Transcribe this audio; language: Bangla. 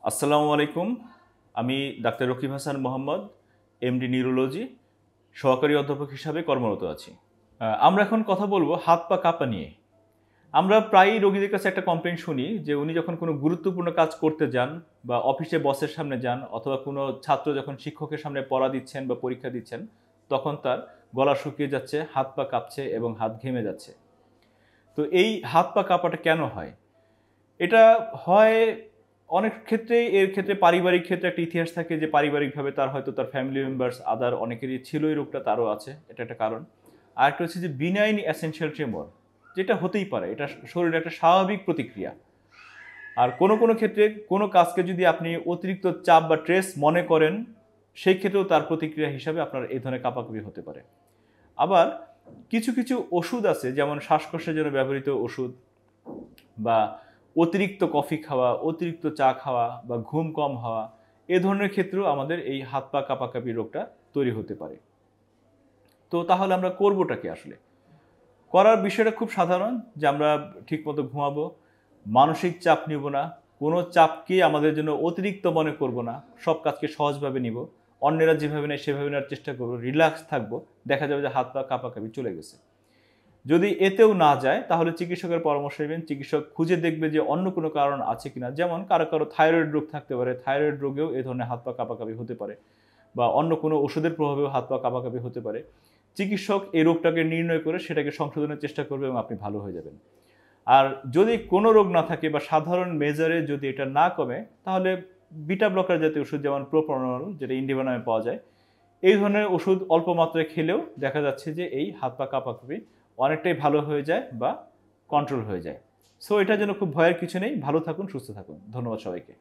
আসসালামু আলাইকুম। আমি doctor Rakib Hasan Mohammad, MD neurology, সহকারী অধ্যাপক হিসাবে কর্মরত আছি। আমরা এখন কথা বলবো হাত পা কাঁপা নিয়ে। আমরা প্রায়ই রোগীদের কাছে একটা কমপ্লেইন শুনি যে উনি যখন কোনো গুরুত্বপূর্ণ কাজ করতে যান বা অফিসে বসের সামনে যান অথবা কোনো ছাত্র যখন শিক্ষকের সামনে পড়া দিচ্ছেন বা পরীক্ষা দিচ্ছেন, তখন তার গলা শুকিয়ে যাচ্ছে, হাত পা কাঁপছে এবং হাত ঘেমে যাচ্ছে। তো এই হাত পা কাঁপাটা কেন হয়? এটা হয় অনেক ক্ষেত্রেই, এর ক্ষেত্রে পারিবারিক ক্ষেত্রে একটা ইতিহাস থাকে যে পারিবারিকভাবে তার হয়তো তার ফ্যামিলি মেম্বার্স আদার অনেকেরই ছিল এই রোগটা, তারও আছে, এটা একটা কারণ। আরেকটা হচ্ছে যে বিনাইন অ্যাসেনশিয়াল ট্রেমর, যেটা হতেই পারে, এটা শরীরের একটা স্বাভাবিক প্রতিক্রিয়া। আর কোনো কোনো ক্ষেত্রে কোনো কাজকে যদি আপনি অতিরিক্ত চাপ বা স্ট্রেস মনে করেন, সেই ক্ষেত্রেও তার প্রতিক্রিয়া হিসাবে আপনার এই ধরনের কাঁপাকাঁপি হতে পারে। আবার কিছু কিছু ওষুধ আছে, যেমন শ্বাসকষ্টের জন্য ব্যবহৃত ওষুধ বা অতিরিক্ত কফি খাওয়া, অতিরিক্ত চা খাওয়া বা ঘুম কম হওয়া, এ ধরনের ক্ষেত্রেও আমাদের এই হাত পা কাঁপাকাঁপি রোগটা তৈরি হতে পারে। তো তাহলে আমরা করবোটা কি আসলে? করার বিষয়টা খুব সাধারণ, যে আমরা ঠিকমতো ঘুমাবো, মানসিক চাপ নিব না, কোনো চাপকে আমাদের জন্য অতিরিক্ত মনে করব না, সব কাজকে সহজভাবে নিব, অন্যেরা যেভাবে নেয় সেভাবে নেওয়ার চেষ্টা করবো, রিল্যাক্স থাকবো, দেখা যাবে যে হাত পা কাঁপাকাঁপি চলে গেছে। যদি এতেও না যায় তাহলে চিকিৎসকের পরামর্শ নেবেন। চিকিৎসক খুঁজে দেখবে যে অন্য কোনো কারণ আছে কিনা, যেমন কারো কারো থাইরয়েড রোগ থাকতে পারে, থাইরয়েড রোগেও এ ধরনের হাত পা কাঁপাকাঁপি হতে পারে, বা অন্য কোনো ওষুধের প্রভাবেও হাত পা কাঁপাকাঁপি হতে পারে। চিকিৎসক এই রোগটাকে নির্ণয় করে সেটাকে সংশোধনের চেষ্টা করবে এবং আপনি ভালো হয়ে যাবেন। আর যদি কোনো রোগ না থাকে বা সাধারণ মেজারে যদি এটা না কমে, তাহলে বিটা ব্লকার জাতীয় ওষুধ, যেমন প্রোপ্রানল, যেটা ইন্ডিভা নামে পাওয়া যায়, এই ধরনের ওষুধ অল্প মাত্রায় খেলেও দেখা যাচ্ছে যে এই হাত পা কাঁপাকাঁপি অনেকটাই ভালো হয়ে যায় বা কন্ট্রোল হয়ে যায়। সো এটার জন্য খুব ভয়ের কিছু নেই। ভালো থাকুন, সুস্থ থাকুন। ধন্যবাদ সবাইকে।